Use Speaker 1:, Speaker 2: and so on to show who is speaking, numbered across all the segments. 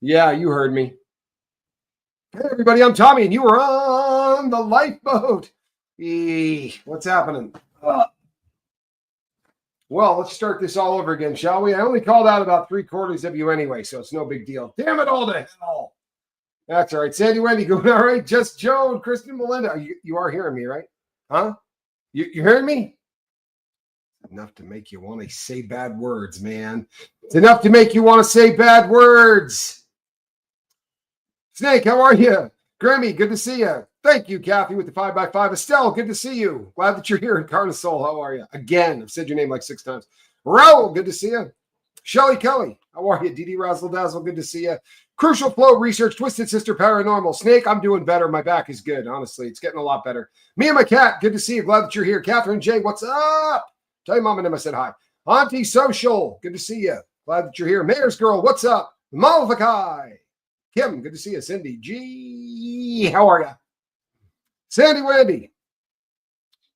Speaker 1: Yeah, you heard me. Hey, everybody, I'm Tommy, and you are on the lifeboat. What's happening? Well, let's start this all over again, shall we? I only called out about 3/4 of you anyway, so it's no big deal. Damn it all to hell. That's all right. Sandy Wendy going all right. Just Joan, Kristen, Melinda. You are hearing me, right? Huh? You hearing me? Enough to make you want to say bad words, man. It's enough to make you want to say bad words. Snake, how are you? Grammy, good to see you. Thank you, Kathy, with the 5x5. Estelle, good to see you. Glad that you're here. Carnisol, how are you? Again, I've said your name like 6 times. Raul, good to see you. Shelly Kelly, how are you? Didi Razzle Dazzle, good to see you. Crucial Flow Research, Twisted Sister Paranormal. Snake, I'm doing better. My back is good, honestly. It's getting a lot better. Me and my cat, good to see you. Glad that you're here. Catherine J, what's up? Tell your mom and them I said hi. Auntie Social, good to see you. Glad that you're here. Mayor's Girl, what's up? Malvakai. Kim, good to see you. Cindy G, how are you? Sandy Wendy.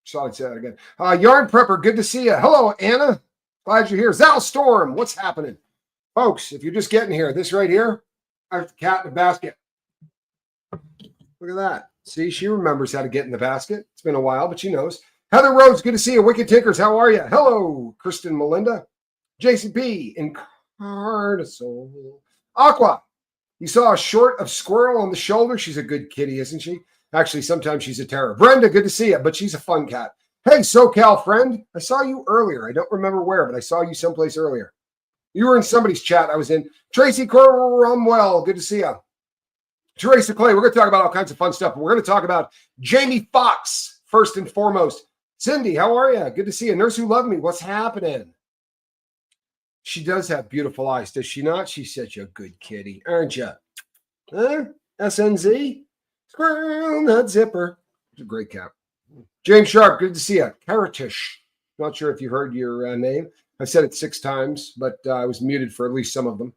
Speaker 1: Sorry, say that again. Yarn Prepper, good to see you. Hello, Anna. Glad you're here. Zal Storm, what's happening? Folks, if you're just getting here, this right here, I have the cat in the basket. Look at that. See, she remembers how to get in the basket. It's been a while, but she knows. Heather Rhodes, good to see you. Wicked Tinkers, how are you? Hello, Kristen Melinda. JCP, Incarnasol. Aqua, you saw a short of Squirrel on the shoulder. She's a good kitty, isn't she? Actually, sometimes she's a terror. Brenda, good to see you, but she's a fun cat. Hey, SoCal friend, I saw you earlier. I don't remember where, but I saw you someplace earlier. You were in somebody's chat I was in. Tracy Cromwell, good to see you. Teresa Clay, we're going to talk about all kinds of fun stuff. We're going to talk about Jamie Foxx, first and foremost. Cindy, how are you? Good to see you. Nurse Who Loved Me, what's happening? She does have beautiful eyes, does she not? She's such a good kitty, aren't you? Huh? SNZ? Squirrel Nut Zipper. It's a great cat. James Sharp, good to see you. Karatish. Not sure if you heard your name. I said it 6 times, but I was muted for at least some of them.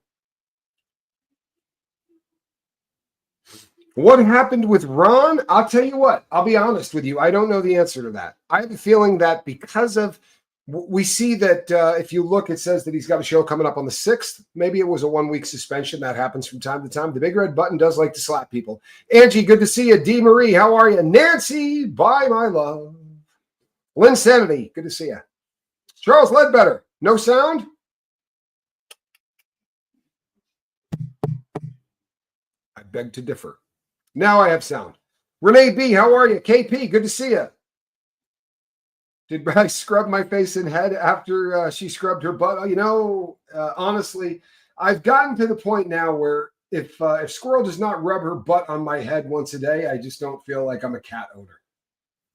Speaker 1: What happened with Ron? I'll tell you what. I'll be honest with you. I don't know the answer to that. I have a feeling that because of, we see that if you look, it says that he's got a show coming up on the 6th. Maybe it was a 1-week suspension. That happens from time to time. The big red button does like to slap people. Angie, good to see you. D. Marie, how are you? Nancy, bye, my love. Lynn Sanity, good to see you. Charles Ledbetter, no sound? I beg to differ. Now I have sound. Renee B, how are you? KP, good to see you. Did I scrub my face and head after she scrubbed her butt? You know, honestly, I've gotten to the point now where if Squirrel does not rub her butt on my head once a day, I just don't feel like I'm a cat owner.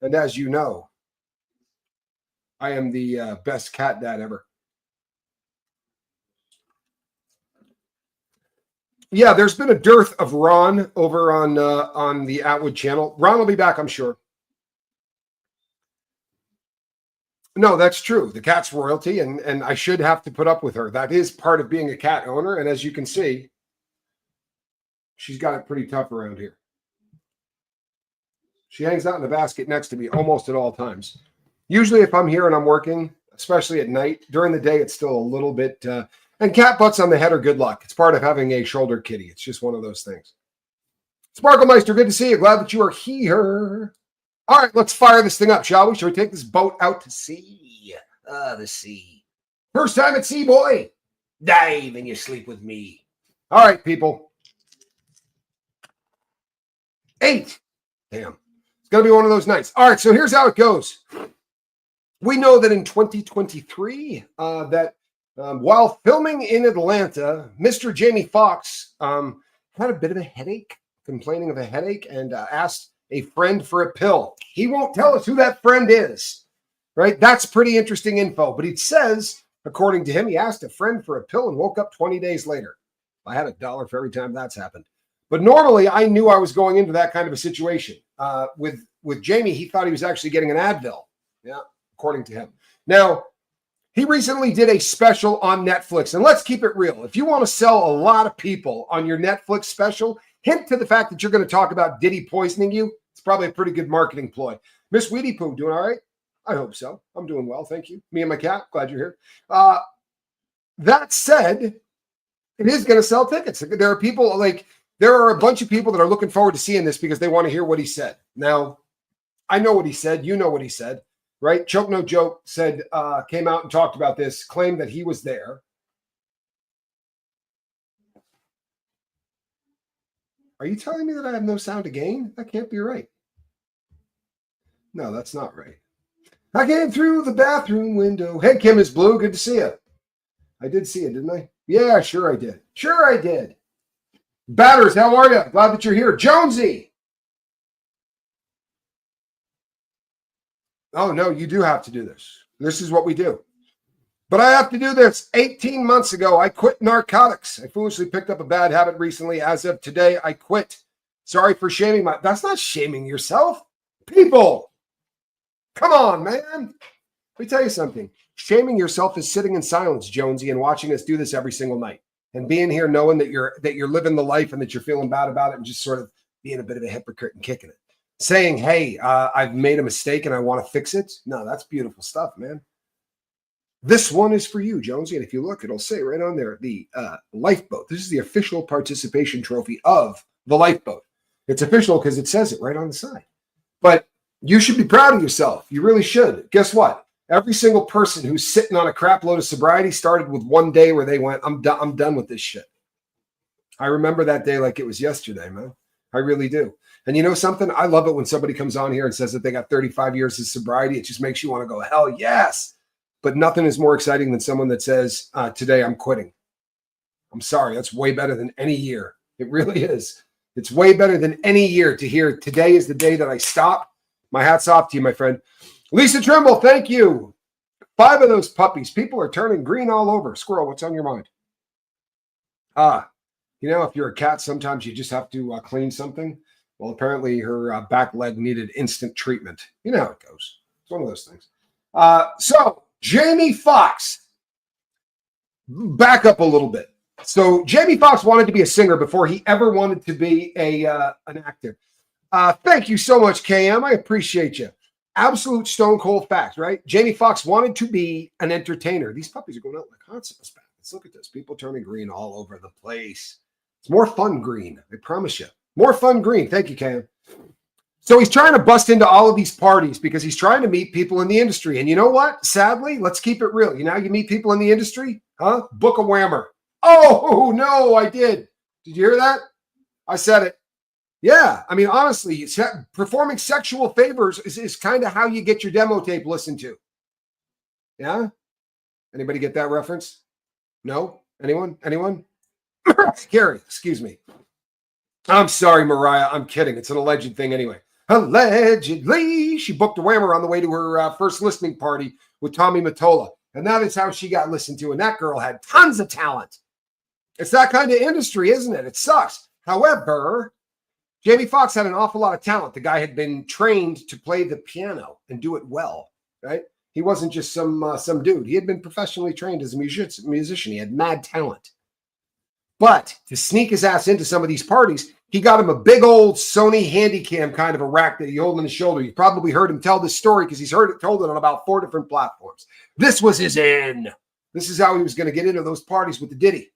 Speaker 1: And as you know, I am the best cat dad ever. Yeah, there's been a dearth of Ron over on the Atwood channel. Ron will be back, I'm sure. No, that's true. The cat's royalty, and I should have to put up with her. That is part of being a cat owner, and as you can see, she's got it pretty tough around here. She hangs out in the basket next to me almost at all times. Usually if I'm here and I'm working, especially at night, during the day, it's still a little bit... and cat butts on the head are good luck. It's part of having a shoulder kitty. It's just one of those things. Sparklemeister, good to see you. Glad that you are here. All right, let's fire this thing up, shall we? Shall we take this boat out to sea? The sea. First time at sea, boy. Dive and you sleep with me. All right, people. 8. Damn. It's going to be one of those nights. All right, so here's how it goes. We know that in 2023, while filming in Atlanta, Mr. Jamie Foxx had a bit of a headache, complaining of a headache, and asked a friend for a pill. He won't tell us who that friend is, right? That's pretty interesting info. But it says, according to him, he asked a friend for a pill and woke up 20 days later. I had $1 for every time that's happened. But normally, I knew I was going into that kind of a situation. With Jamie, he thought he was actually getting an Advil, yeah, according to him. Now, he recently did a special on Netflix, and let's keep it real. If you want to sell a lot of people on your Netflix special, hint to the fact that you're going to talk about Diddy poisoning you. It's probably a pretty good marketing ploy. Miss Weedy Poo, doing all right? I hope so. I'm doing well, thank you. Me and my cat, glad you're here. That said, It is going to sell tickets. There are people there are a bunch of people that are looking forward to seeing this because they want to hear what he said. Now, I know what he said. You know what he said, right? Choke No Joke said, came out and talked about this, claimed that he was there. Are you telling me that I have no sound to gain? That can't be right. No, that's not right. I came through the bathroom window. Hey, Kim is Blue. Good to see you. I did see you, didn't I? Yeah, sure I did. Sure I did. Batters, how are you? Glad that you're here. Jonesy. Oh, no, you do have to do this. This is what we do. But I have to do this. 18 months ago, I quit narcotics. I foolishly picked up a bad habit recently. As of today, I quit. Sorry for shaming That's not shaming yourself. People. Come on, man. Let me tell you something. Shaming yourself is sitting in silence, Jonesy, and watching us do this every single night. And being here knowing that you're living the life and that you're feeling bad about it and just sort of being a bit of a hypocrite and kicking it. Saying, hey, I've made a mistake and I want to fix it. No, that's beautiful stuff, man. This one is for you, Jonesy. And if you look, it'll say right on there, the lifeboat. This is the official participation trophy of the lifeboat. It's official because it says it right on the side. But you should be proud of yourself. You really should. Guess what? Every single person who's sitting on a crap load of sobriety started with one day where they went, I'm done with this shit. I remember that day like it was yesterday, man. I really do. And you know something? I love it when somebody comes on here and says that they got 35 years of sobriety. It just makes you want to go, hell yes. But nothing is more exciting than someone that says, today I'm quitting. I'm sorry. That's way better than any year. It really is. It's way better than any year to hear today is the day that I stop. My hat's off to you, my friend. Lisa Trimble, thank you. 5 of those puppies. People are turning green all over. Squirrel, what's on your mind? You know, if you're a cat, sometimes you just have to clean something. Well, apparently her back leg needed instant treatment. You know how it goes. It's one of those things. So, Jamie Foxx. Back up a little bit. So, Jamie Foxx wanted to be a singer before he ever wanted to be an actor. Thank you so much, KM. I appreciate you. Absolute stone cold facts, right? Jamie Foxx wanted to be an entertainer. These puppies are going out like hot sauce. Let's look at this. People turning green all over the place. It's more fun green. I promise you. More fun green. Thank you, Cam. So he's trying to bust into all of these parties because he's trying to meet people in the industry. And you know what? Sadly, let's keep it real. You know how you meet people in the industry? Huh? Book a whammer. Oh, no, I did. Did you hear that? I said it. Yeah. I mean, honestly, performing sexual favors is kind of how you get your demo tape listened to. Yeah? Anybody get that reference? No? Anyone? Carrie, excuse me. I'm sorry, Mariah. I'm kidding. It's an alleged thing anyway. Allegedly, she booked a whammer on the way to her first listening party with Tommy Mottola. And that is how she got listened to. And that girl had tons of talent. It's that kind of industry, isn't it? It sucks. However, Jamie Foxx had an awful lot of talent. The guy had been trained to play the piano and do it well, right? He wasn't just some dude. He had been professionally trained as a musician. He had mad talent. But to sneak his ass into some of these parties, he got him a big old Sony Handycam kind of a rack that he held on his shoulder. You probably heard him tell this story because he's told it on about 4 different platforms. This was his in. This is how he was going to get into those parties with the Diddy.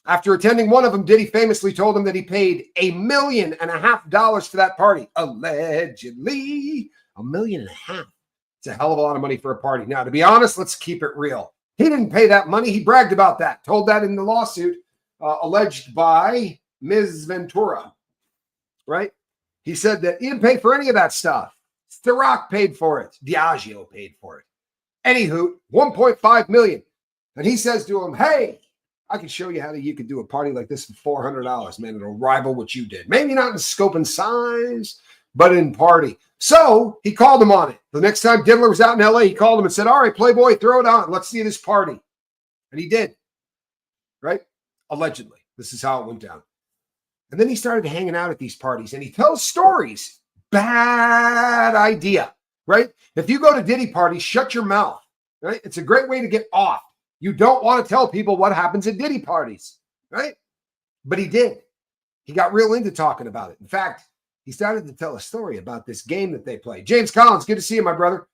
Speaker 1: After attending one of them, Diddy famously told him that he paid $1.5 million for that party. Allegedly, $1.5 million. It's a hell of a lot of money for a party. Now, to be honest, let's keep it real. He didn't pay that money. He bragged about that. Told that in the lawsuit alleged by Ms. Ventura, right? He said that he didn't pay for any of that stuff. Ciroc paid for it. Diageo paid for it. Anywho, $1.5 million. And he says to him, hey, I can show you how you could do a party like this for $400, man. It'll rival what you did. Maybe not in scope and size, but in party. So he called him on it. The next time Diddler was out in LA, he called him and said, all right, Playboy, throw it on. Let's see this party. And he did, right? Allegedly. This is how it went down. And then he started hanging out at these parties and he tells stories. Bad idea, right? If you go to Diddy parties, shut your mouth, right? It's a great way to get off. You don't want to tell people what happens at Diddy parties, right? But he did. He got real into talking about it. In fact, he started to tell a story about this game that they play. James Collins, good to see you, my brother.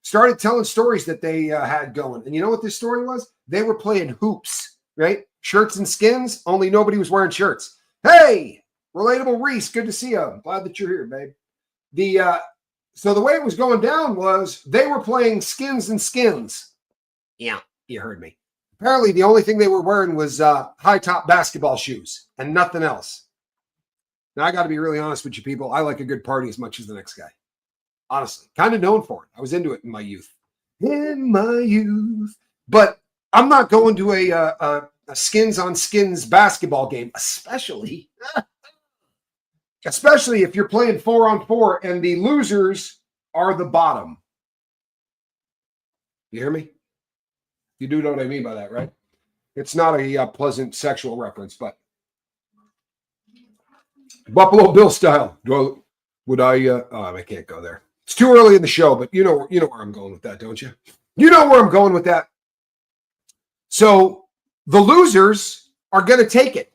Speaker 1: Started telling stories that they had going. And you know what this story was? They were playing hoops, right? Shirts and skins, only nobody was wearing shirts. Hey, Relatable Reese, good to see you. I'm glad that you're here, babe. So the way it was going down was they were playing skins and skins. Yeah, you heard me. Apparently, the only thing they were wearing was high-top basketball shoes and nothing else. Now, I got to be really honest with you people. I like a good party as much as the next guy. Honestly, kind of known for it. I was into it in my youth. But I'm not going to a skins on skins basketball game, especially if you're playing 4-on-4 and the losers are the bottom. You hear me? You do know what I mean by that, right? It's not a pleasant sexual reference, but Buffalo Bill style. Would I? I can't go there. It's too early in the show, but you know where I'm going with that, don't you? You know where I'm going with that. So the losers are going to take it.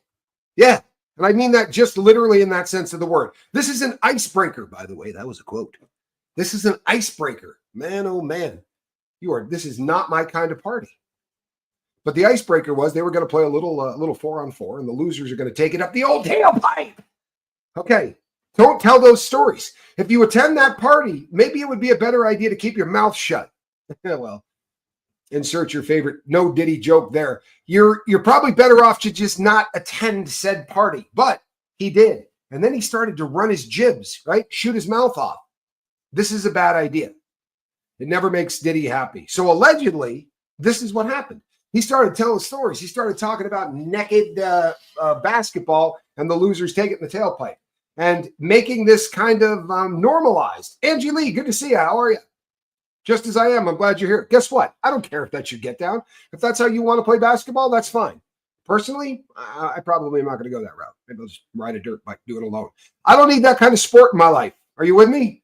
Speaker 1: Yeah. And I mean that just literally in that sense of the word. This is an icebreaker, by the way. That was a quote. This is an icebreaker. Man, oh man. This is not my kind of party. But the icebreaker was they were going to play a little 4-on-4, and the losers are going to take it up the old tailpipe. Okay. Don't tell those stories. If you attend that party, maybe it would be a better idea to keep your mouth shut. Well, insert your favorite no Diddy joke there. You're probably better off to just not attend said party. But he did. And then he started to run his jibs, right? Shoot his mouth off. This is a bad idea. It never makes Diddy happy. So allegedly, this is what happened. He started telling stories. He started talking about naked basketball and the losers taking the tailpipe and making this kind of normalized. Angie Lee, good to see you. How are you? Just as I am. I'm glad you're here. Guess what? I don't care if that's your get down. If that's how you want to play basketball, that's fine. Personally, I probably am not going to go that route. Maybe I'll just ride a dirt bike, do it alone. I don't need that kind of sport in my life. Are you with me?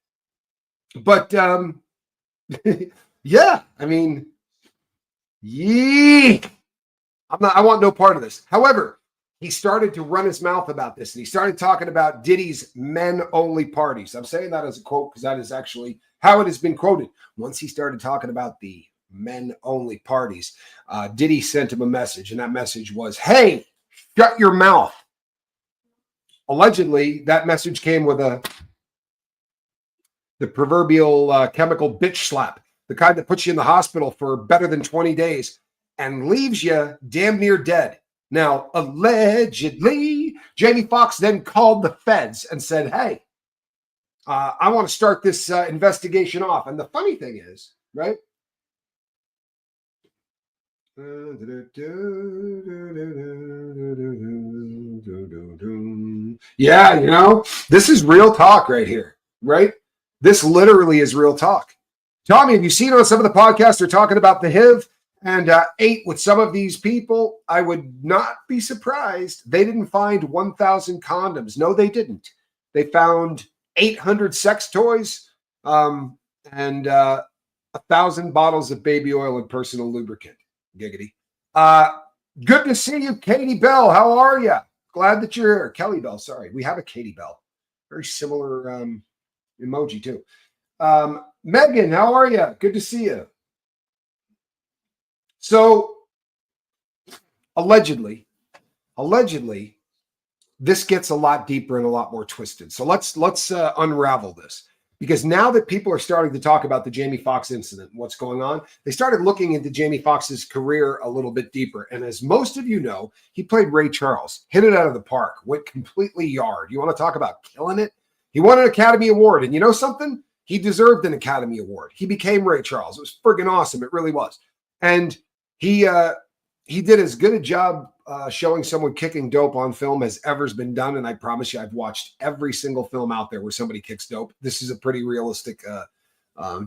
Speaker 1: But yeah, I mean, I want no part of this. However, he started to run his mouth about this, and he started talking about Diddy's men-only parties. I'm saying that as a quote because that is actually how it has been quoted. Once he started talking about the men-only parties, Diddy sent him a message, and that message was, hey, shut your mouth. Allegedly, that message came with the proverbial chemical bitch slap, the kind that puts you in the hospital for better than 20 days and leaves you damn near dead. Now, allegedly, Jamie Foxx then called the feds and said, hey, I want to start this investigation off. And the funny thing is, right? Yeah, this is real talk right here, right? This literally is real talk. Tommy, have you seen on some of the podcasts they're talking about the HIV and ate with some of these people? I would not be surprised. They didn't find 1,000 condoms. No, they didn't. They found 800 sex toys and 1,000 bottles of baby oil and personal lubricant. Giggity. Good to see you, Katie Bell. How are you? Glad that you're here. Kelly Bell, sorry. We have a Katie Bell. Very similar emoji too. Megan, how are you? Good to see you. So allegedly, this gets a lot deeper and a lot more twisted. So let's unravel this, because now that people are starting to talk about the Jamie Foxx incident and what's going on, they started looking into Jamie Foxx's career a little bit deeper. And as most of you know, he played Ray Charles, hit it out of the park, went completely yard. You want to talk about killing it? He won an Academy Award, and you know something? He deserved an Academy Award. He became Ray Charles. It was friggin' awesome. It really was. And he did as good a job showing someone kicking dope on film as ever's been done. And I promise you, I've watched every single film out there where somebody kicks dope. This is a pretty realistic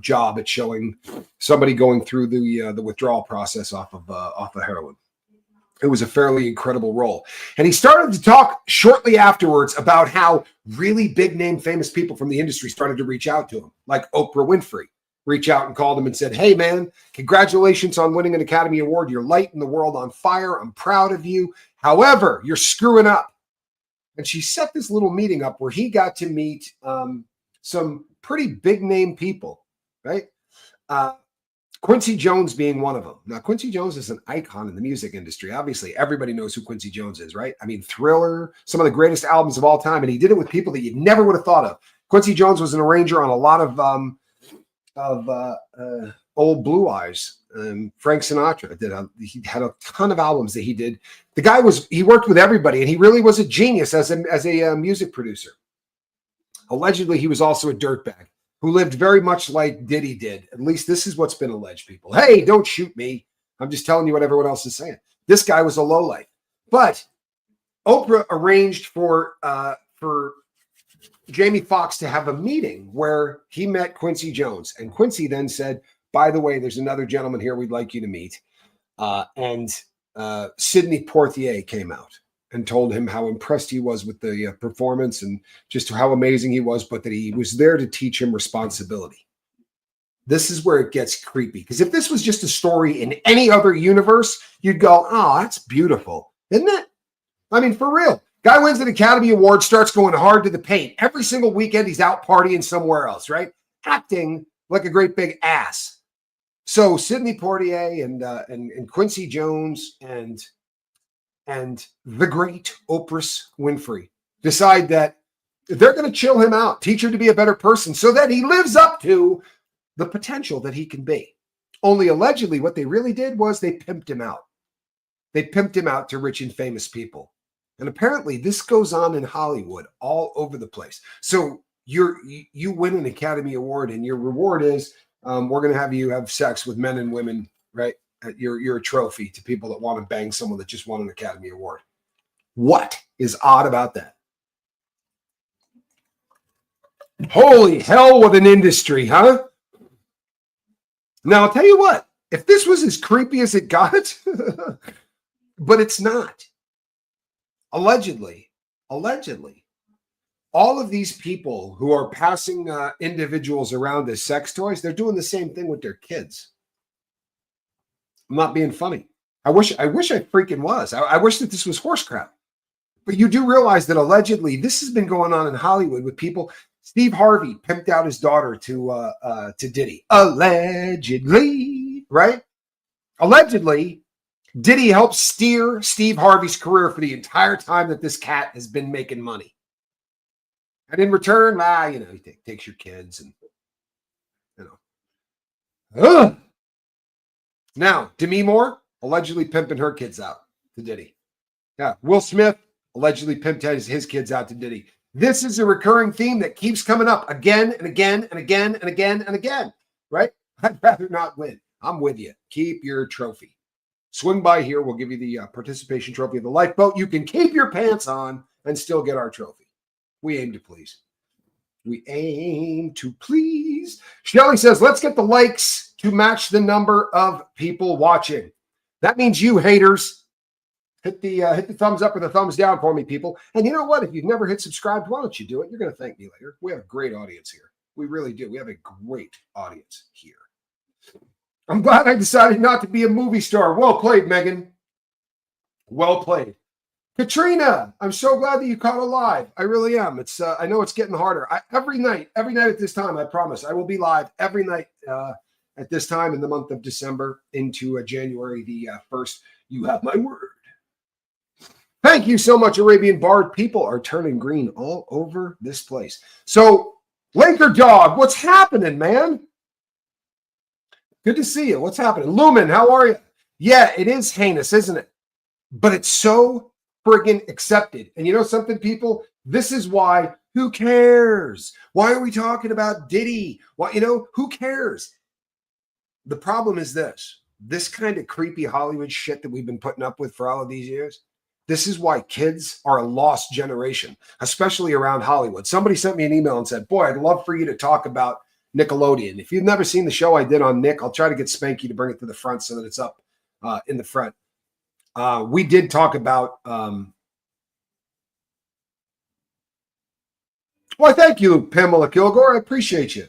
Speaker 1: job at showing somebody going through the withdrawal process off of heroin. It was a fairly incredible role. And he started to talk shortly afterwards about how really big name famous people from the industry started to reach out to him, like Oprah Winfrey. Reach out and called him and said, hey, man, congratulations on winning an Academy Award. You're lighting the world on fire. I'm proud of you. However, you're screwing up. And she set this little meeting up where he got to meet some pretty big name people, right? Quincy Jones being one of them. Now, Quincy Jones is an icon in the music industry. Obviously, everybody knows who Quincy Jones is, right? I mean, Thriller, some of the greatest albums of all time, and he did it with people that you never would have thought of. Quincy Jones was an arranger on a lot of old Blue Eyes. Frank Sinatra he had a ton of albums that he did. The guy he worked with everybody, and he really was a genius as a music producer. Allegedly, he was also a dirtbag who lived very much like Diddy did. At least this is what's been alleged, people. Hey, don't shoot me. I'm just telling you what everyone else is saying. This guy was a lowlife. But Oprah arranged for Jamie Foxx to have a meeting where he met Quincy Jones. And Quincy then said, by the way, there's another gentleman here we'd like you to meet. And Sidney Poitier came out and told him how impressed he was with the performance and just how amazing he was, but that he was there to teach him responsibility. This is where it gets creepy. Because if this was just a story in any other universe, you'd go, oh, that's beautiful. Isn't it? I mean, for real. Guy wins an Academy Award, starts going hard to the paint. Every single weekend, he's out partying somewhere else, right? Acting like a great big ass. So Sidney Poitier and Quincy Jones and the great Oprah Winfrey decide that they're going to chill him out, teach him to be a better person so that he lives up to the potential that he can be. Only allegedly what they really did was they pimped him out. They pimped him out to rich and famous people. And apparently this goes on in Hollywood all over the place. So you win an Academy Award and your reward is we're going to have you have sex with men and women, right? You're a trophy to people that want to bang someone that just won an Academy Award. What is odd about that? Holy hell, what an industry, huh? Now, I'll tell you what, if this was as creepy as it got, but it's not. Allegedly, all of these people who are passing individuals around as sex toys, they're doing the same thing with their kids. I'm not being funny. I wish I freaking was. I wish that this was horse crap. But you do realize that allegedly this has been going on in Hollywood with people. Steve Harvey pimped out his daughter to Diddy. Allegedly, right? Allegedly, Diddy helped steer Steve Harvey's career for the entire time that this cat has been making money. And in return, he takes your kids and, Ugh. Now, Demi Moore allegedly pimping her kids out to Diddy. Yeah, Will Smith allegedly pimped his kids out to Diddy. This is a recurring theme that keeps coming up again and again and again and again and again, right? I'd rather not win. I'm with you. Keep your trophy. Swing by here. We'll give you the participation trophy of the lifeboat. You can keep your pants on and still get our trophy. We aim to please. We aim to please. Shelly says, let's get the likes to match the number of people watching. That means you haters. Hit the thumbs up or the thumbs down for me, people. And you know what? If you've never hit subscribe, why don't you do it? You're going to thank me later. We have a great audience here. We really do. We have a great audience here. I'm glad I decided not to be a movie star. Well played, Megan. Well played. Katrina, I'm so glad that you caught it live. I really am. It's I know it's getting harder. Every night at this time, I promise, I will be live every night at this time in the month of December into January the 1st. You have my word. Thank you so much, Arabian Bard. People are turning green all over this place. So, Laker Dog, what's happening, man? Good to see you. What's happening? Lumen, how are you? Yeah, it is heinous, isn't it? But it's so friggin' accepted. And you know something, people? This is why, who cares? Why are we talking about Diddy? Why, who cares? The problem is this kind of creepy Hollywood shit that we've been putting up with for all of these years. This is why kids are a lost generation, especially around Hollywood. Somebody sent me an email and said, boy, I'd love for you to talk about Nickelodeon. If you've never seen the show I did on Nick, I'll try to get Spanky to bring it to the front so that it's up in the front. We did talk about well, thank you, Pamela Kilgore. I appreciate you.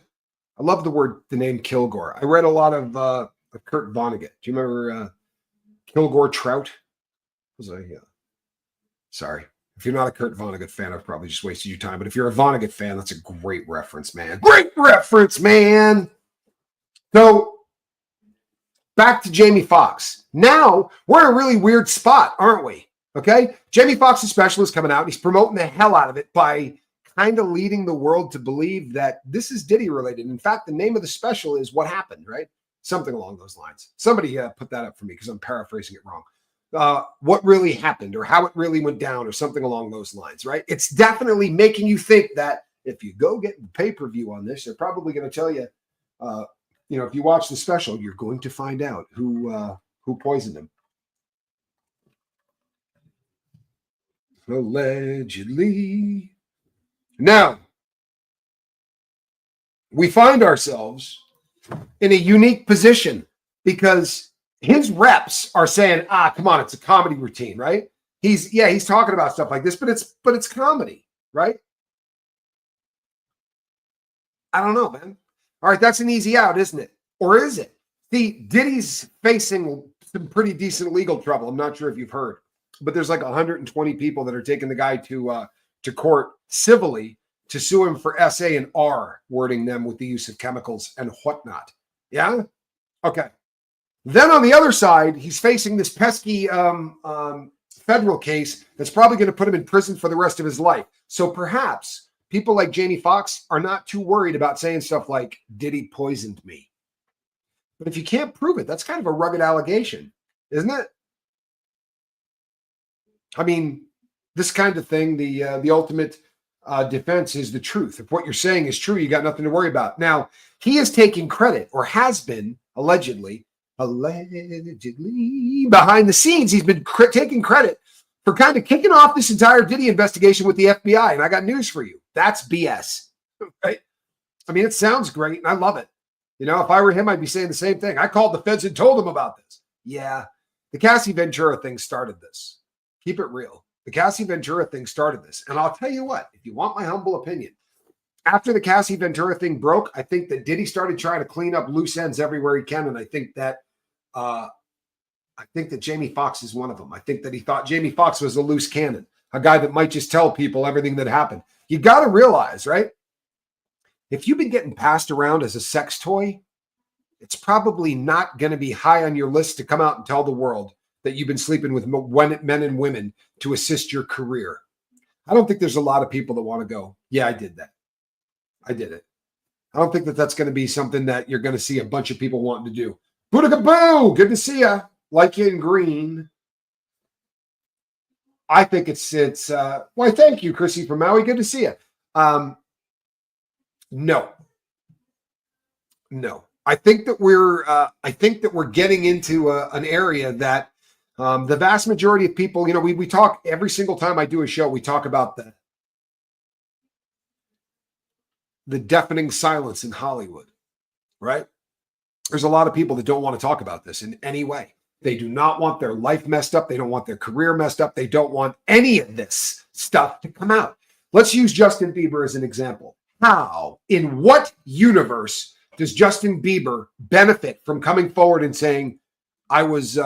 Speaker 1: I love the name Kilgore. I read a lot of Kurt Vonnegut. Do you remember Kilgore Trout? Sorry. If you're not a Kurt Vonnegut fan, I've probably just wasted your time. But if you're a Vonnegut fan, that's a great reference, man. Great reference, man. So back to Jamie Foxx. Now we're in a really weird spot, aren't we? Okay. Jamie Foxx's special is coming out. He's promoting the hell out of it by kind of leading the world to believe that this is Diddy related. In fact, the name of the special is What Happened, right? Something along those lines. Somebody put that up for me because I'm paraphrasing it wrong. What really happened or how it really went down or something along those lines, right? It's definitely making you think that if you go get the pay-per-view on this, they're probably going to tell you, if you watch the special, you're going to find out who poisoned him. Allegedly. Now, we find ourselves in a unique position because his reps are saying, come on, it's a comedy routine, right? He's talking about stuff like this, but it's comedy, right? I don't know, man. All right, that's an easy out, isn't it? Or is it? See, Diddy's facing some pretty decent legal trouble. I'm not sure if you've heard, but there's like 120 people that are taking the guy to court civilly to sue him for SA and R, wording them with the use of chemicals and whatnot. Yeah? Okay. Then on the other side, he's facing this pesky federal case that's probably going to put him in prison for the rest of his life. So perhaps people like Jamie Foxx are not too worried about saying stuff like, Diddy poisoned me. But if you can't prove it, that's kind of a rugged allegation, isn't it? I mean, this kind of thing, the ultimate defense is the truth. If what you're saying is true, you got nothing to worry about. Now, he is taking credit, or has been, allegedly, behind the scenes, he's been taking credit for kind of kicking off this entire Diddy investigation with the FBI. And I got news for you. That's BS. Right? I mean, it sounds great, and I love it. You know, if I were him, I'd be saying the same thing. I called the feds and told them about this. Yeah, the Cassie Ventura thing started this. Keep it real. The Cassie Ventura thing started this. And I'll tell you what, if you want my humble opinion, after the Cassie Ventura thing broke, I think that Diddy started trying to clean up loose ends everywhere he can. And I think that Jamie Foxx is one of them. I think that he thought Jamie Foxx was a loose cannon, a guy that might just tell people everything that happened. You got to realize, right? If you've been getting passed around as a sex toy, it's probably not going to be high on your list to come out and tell the world that you've been sleeping with men and women to assist your career. I don't think there's a lot of people that want to go, yeah, I did that. I did it. I don't think that that's going to be something that you're going to see a bunch of people wanting to do. Boo! Good to see you. Like you in green. I think it's why, thank you, Chrissy from Maui. Good to see you. No. I think that we're getting into an area that the vast majority of people, we talk every single time I do a show, we talk about the deafening silence in Hollywood, right? There's a lot of people that don't want to talk about this in any way. They do not want their life messed up. They don't want their career messed up. They don't want any of this stuff to come out. Let's use Justin Bieber as an example. How, in what universe does Justin Bieber benefit from coming forward and saying, I was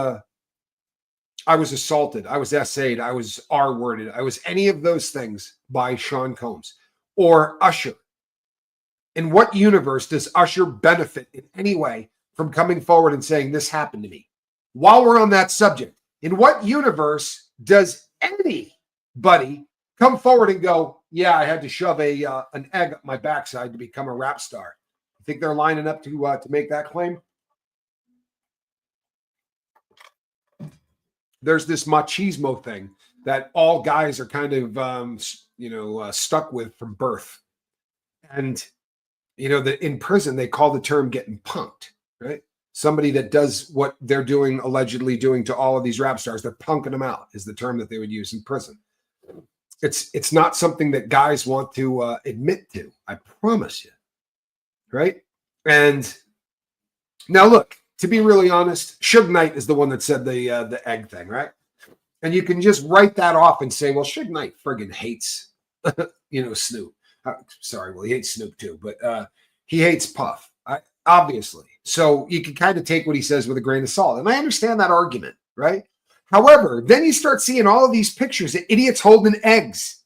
Speaker 1: assaulted, I was essayed, I was R-worded, I was any of those things by Sean Combs or Usher? In what universe does Usher benefit in any way from coming forward and saying, this happened to me? While we're on that subject, in what universe does anybody come forward and go, yeah, I had to shove an egg up my backside to become a rap star? You think they're lining up to make that claim? There's this machismo thing that all guys are kind of, stuck with from birth. And, that in prison, they call the term getting punked, right? Somebody that does what they're allegedly doing to all of these rap stars, they're punking them out is the term that they would use in prison. It's not something that guys want to admit to. I promise you. Right. And now look, to be really honest, Suge Knight is the one that said the egg thing. Right. And you can just write that off and say, well, Suge Knight friggin' hates, Snoop. Sorry. Well, he hates Snoop too, but he hates Puff, obviously. So you can kind of take what he says with a grain of salt. And I understand that argument. Right. However, then you start seeing all of these pictures of idiots holding eggs.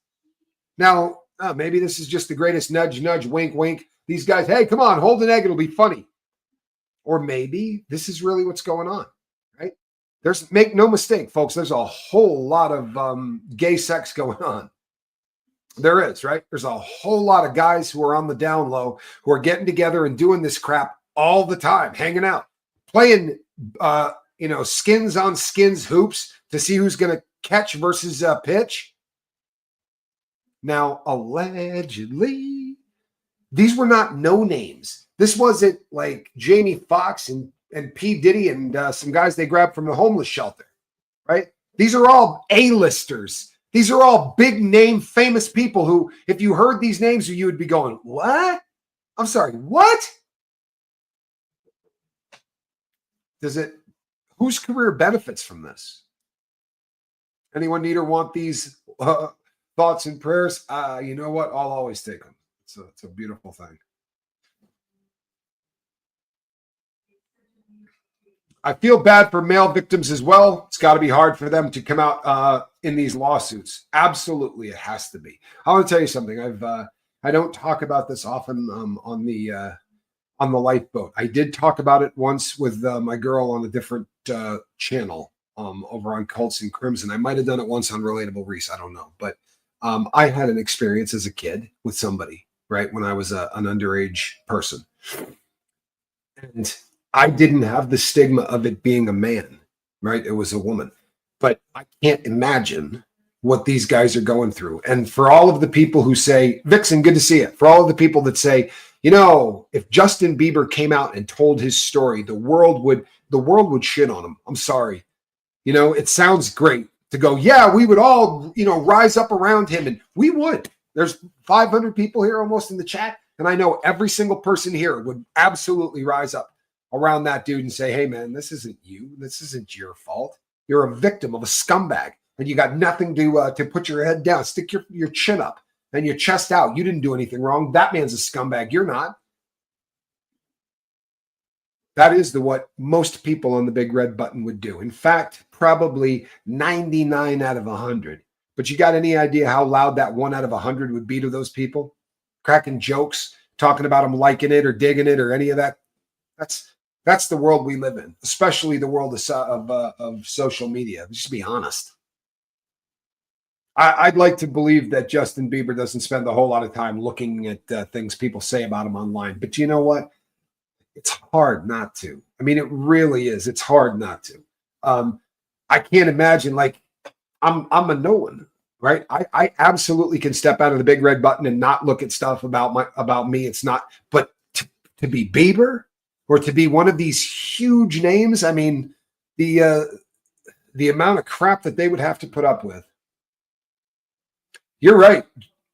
Speaker 1: Now, maybe this is just the greatest nudge, nudge, wink, wink. These guys, hey, come on, hold an egg. It'll be funny. Or maybe this is really what's going on, right? Make no mistake, folks, there's a whole lot of gay sex going on. There is, right? There's a whole lot of guys who are on the down low who are getting together and doing this crap all the time, hanging out, playing, skins on skins hoops to see who's going to catch versus pitch. Now, allegedly, these were not no names. This wasn't like Jamie Foxx and P. Diddy and some guys they grabbed from the homeless shelter, right? These are all A-listers. These are all big name, famous people who, if you heard these names, you would be going, what? I'm sorry, what? Whose career benefits from this? Anyone need or want these thoughts and prayers? You know what? I'll always take them. It's a beautiful thing. I feel bad for male victims as well. It's got to be hard for them to come out in these lawsuits. Absolutely, it has to be. I want to tell you something. I don't talk about this often on the lifeboat. I did talk about it once with my girl on a different channel over on Cults and Crimson. I might have done it once on Relatable Reese. I don't know, but I had an experience as a kid with somebody, right, when I was an underage person, and I didn't have the stigma of it being a man, right? It was a woman. But I can't imagine what these guys are going through. And for all of the people who say, Vixen, good to see you. For all of the people that say, if Justin Bieber came out and told his story, the world would shit on him. I'm sorry. It sounds great to go, yeah, we would all, rise up around him, and we would. There's 500 people here almost in the chat, and I know every single person here would absolutely rise up around that dude and say, hey, man, this isn't you. This isn't your fault. You're a victim of a scumbag, and you got nothing to put your head down. Stick your chin up and your chest out. You didn't do anything wrong. That man's a scumbag. You're not. That is what most people on the big red button would do. In fact, probably 99 out of 100. But you got any idea how loud that 1 out of 100 would be to those people? Cracking jokes, talking about them liking it or digging it or any of that. That's the world we live in, especially the world of social media. Just be honest. I'd like to believe that Justin Bieber doesn't spend a whole lot of time looking at things people say about him online. But you know what? It's hard not to. I mean, it really is. It's hard not to. I can't imagine, I'm a no one, right? I absolutely can step out of the big red button and not look at stuff about me. It's not, but to be Bieber, or to be one of these huge names, I mean, the amount of crap that they would have to put up with. You're right.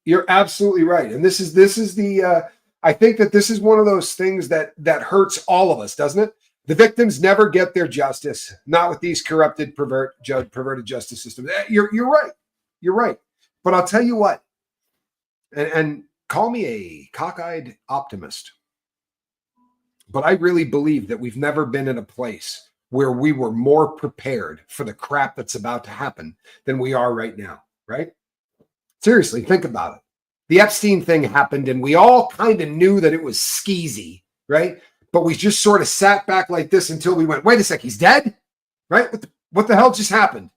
Speaker 1: You're absolutely right. And this is I think that this is one of those things that hurts all of us, doesn't it? The victims never get their justice, not with these corrupted, perverted justice systems. You're right. You're right. But I'll tell you what, and call me a cockeyed optimist, but I really believe that we've never been in a place where we were more prepared for the crap that's about to happen than we are right now, right? Seriously, think about it. The Epstein thing happened, and we all kind of knew that it was skeezy, right? But we just sort of sat back like this until we went, wait a sec, he's dead? Right? What the hell just happened?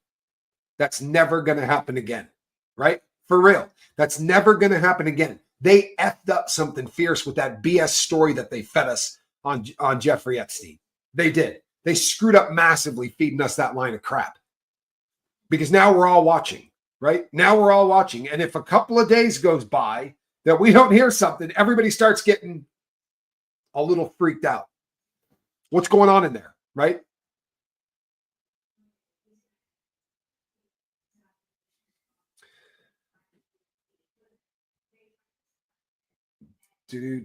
Speaker 1: That's never going to happen again, right? For real. That's never going to happen again. They effed up something fierce with that BS story that they fed us on Jeffrey Epstein. They did. They screwed up massively feeding us that line of crap. Because now we're all watching, right? Now we're all watching. And if a couple of days goes by that we don't hear something, everybody starts getting a little freaked out. What's going on in there, right? Do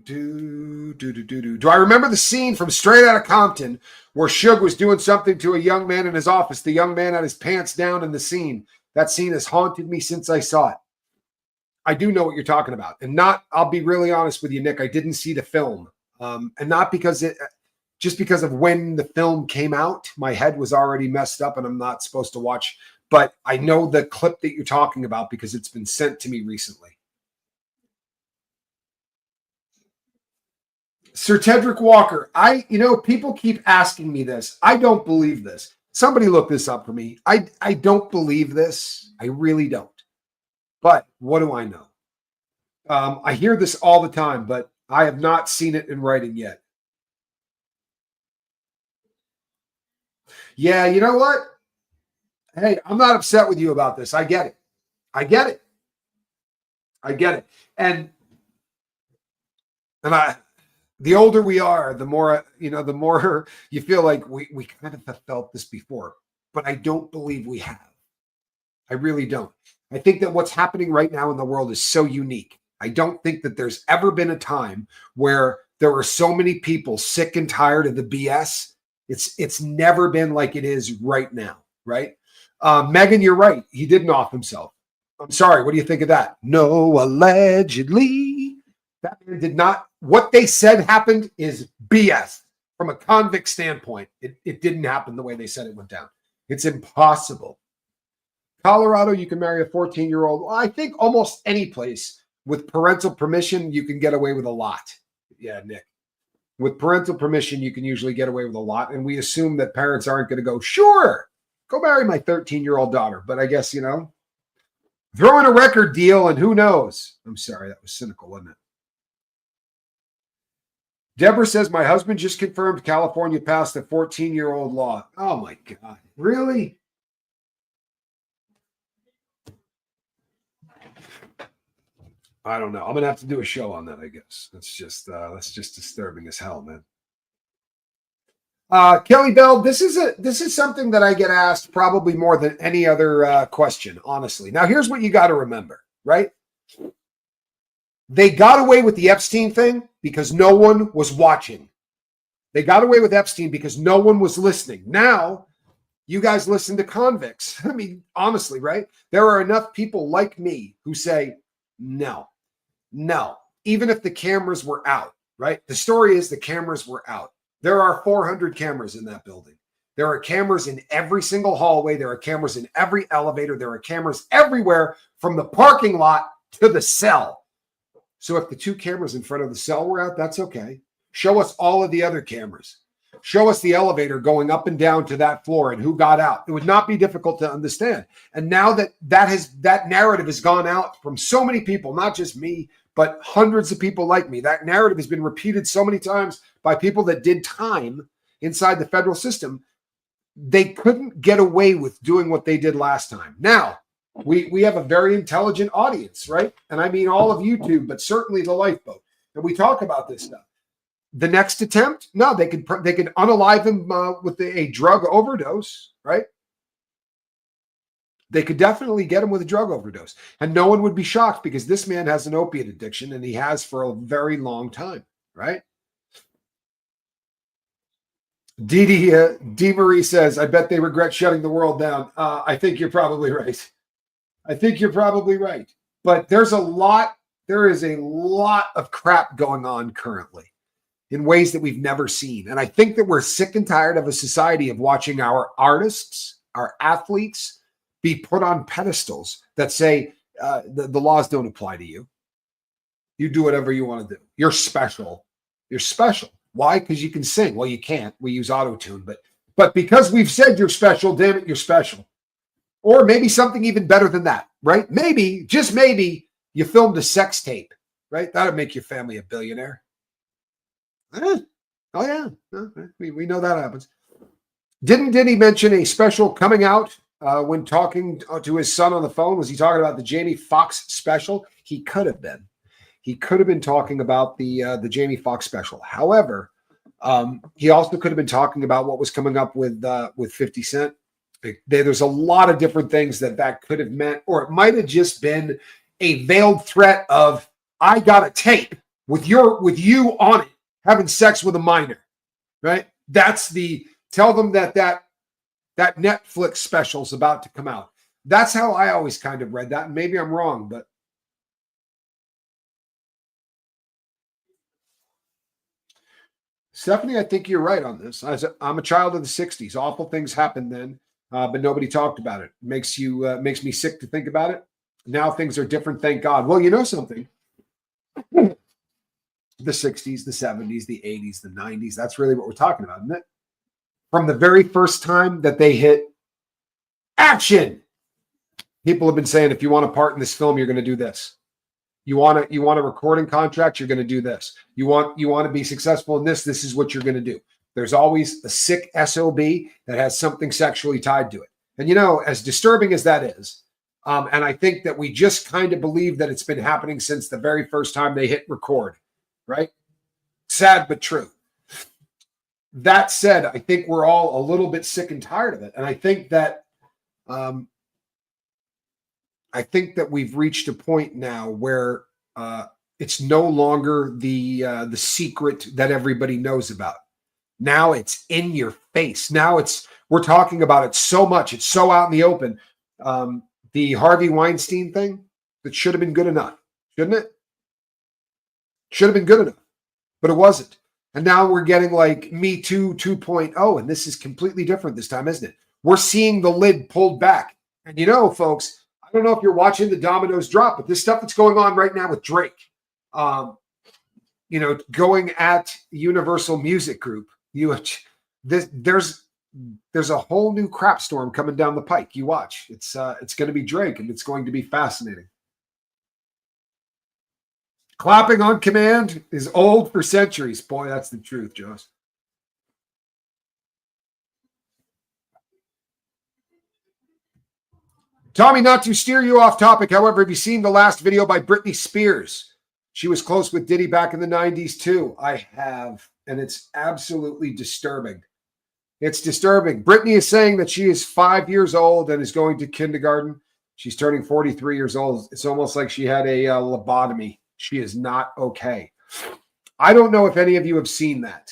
Speaker 1: I remember the scene from Straight Outta Compton where Suge was doing something to a young man in his office? The young man had his pants down in the scene. That scene has haunted me since I saw it. I do know what you're talking about. And I'll be really honest with you, Nick, I didn't see the film. And not because just because of when the film came out, my head was already messed up and I'm not supposed to watch. But I know the clip that you're talking about because it's been sent to me recently. Sir Tedrick Walker, people keep asking me this. I don't believe this. Somebody look this up for me. I don't believe this. I really don't. But what do I know? I hear this all the time, but I have not seen it in writing yet. Yeah, you know what? Hey, I'm not upset with you about this. I get it. I get it. I get it. And the older we are, the more, the more you feel like we kind of have felt this before, but I don't believe we have. I really don't. I think that what's happening right now in the world is so unique. I don't think that there's ever been a time where there were so many people sick and tired of the BS. It's never been like it is right now, right? Megan, you're right. He didn't off himself. I'm sorry. What do you think of that? No, allegedly. That man did not. What they said happened is BS. From a convict standpoint, it didn't happen the way they said it went down. It's impossible. Colorado, you can marry a 14-year-old. Well, I think almost any place with parental permission, you can get away with a lot. Yeah, Nick. With parental permission, you can usually get away with a lot. And we assume that parents aren't going to go, sure, go marry my 13-year-old daughter. But I guess, throw in a record deal and who knows? I'm sorry, that was cynical, wasn't it? Deborah says, my husband just confirmed California passed a 14-year-old law. Oh, my God. Really? I don't know. I'm going to have to do a show on that, I guess. That's just disturbing as hell, man. Kelly Bell, this is something that I get asked probably more than any other question, honestly. Now, here's what you got to remember, right? They got away with the Epstein thing because no one was watching. They got away with Epstein because no one was listening. Now, you guys listen to convicts. I mean, honestly, right? There are enough people like me who say, no, even if the cameras were out, right? The story is the cameras were out. There are 400 cameras in that building. There are cameras in every single hallway. There are cameras in every elevator. There are cameras everywhere from the parking lot to the cell. So if the two cameras in front of the cell were out, that's okay. Show us all of the other cameras. Show us the elevator going up and down to that floor and who got out. It would not be difficult to understand. And now that narrative has gone out from so many people, not just me, but hundreds of people like me. That narrative has been repeated so many times by people that did time inside the federal system. They couldn't get away with doing what they did last time. Now, we have a very intelligent audience, right? And I mean all of YouTube, but certainly the Lifeboat. And we talk about this stuff. The next attempt, no, they could unalive him with a drug overdose, right? They could definitely get him with a drug overdose. And no one would be shocked because this man has an opiate addiction and he has for a very long time, right? D. Marie says, I bet they regret shutting the world down. I think you're probably right. But there is a lot of crap going on currently in ways that we've never seen. And I think that we're sick and tired of a society of watching our artists, our athletes be put on pedestals that say the laws don't apply to you. You do whatever you want to do. You're special. Why? Because you can sing. Well, you can't. We use auto-tune. But because we've said you're special, damn it, you're special. Or maybe something even better than that, right? Maybe, just maybe, you filmed a sex tape, right? That would make your family a billionaire. Oh, yeah. We know that happens. Didn't Diddy mention a special coming out when talking to his son on the phone? Was he talking about the Jamie Foxx special? He could have been. He could have been talking about the Jamie Foxx special. However, he also could have been talking about what was coming up with 50 Cent. There's a lot of different things that could have meant, or it might have just been a veiled threat of, I got a tape with you on it, having sex with a minor, right? That's tell them that Netflix special is about to come out. That's how I always kind of read that. And maybe I'm wrong, but Stephanie, I think you're right on this. I'm a child of the 60s. Awful things happened then, but nobody talked about it. Makes me sick to think about it. Now things are different, thank God. Well, you know something? the 60s, the 70s, the 80s, the 90s. That's really what we're talking about, isn't it? From the very first time that they hit action, people have been saying, if you want a part in this film, you're going to do this. You want a recording contract, you're going to do this. You want to be successful in this, this is what you're going to do. There's always a sick SOB that has something sexually tied to it. And, as disturbing as that is, and I think that we just kind of believe that it's been happening since the very first time they hit record, right? Sad but true. That said, I think we're all a little bit sick and tired of it. And I think that we've reached a point now where it's no longer the secret that everybody knows about. Now it's in your face. Now we're talking about it so much. It's so out in the open. The Harvey Weinstein thing, that should have been good enough, shouldn't it? Should have been good enough, but it wasn't. And now we're getting like Me Too 2.0, and this is completely different this time, isn't it? We're seeing the lid pulled back. And folks, I don't know if you're watching the dominoes drop, but this stuff that's going on right now with Drake, going at Universal Music Group, there's a whole new crap storm coming down the pike. You watch. It's going to be Drake, and it's going to be fascinating. Clapping on command is old for centuries. Boy, that's the truth, Joss. Tommy, not to steer you off topic, however, have you seen the last video by Britney Spears? She was close with Diddy back in the 90s too. I have, and it's absolutely disturbing. It's disturbing. Britney is saying that she is 5 years old and is going to kindergarten. She's turning 43 years old. It's almost like she had a lobotomy. She is not okay. I don't know if any of you have seen that.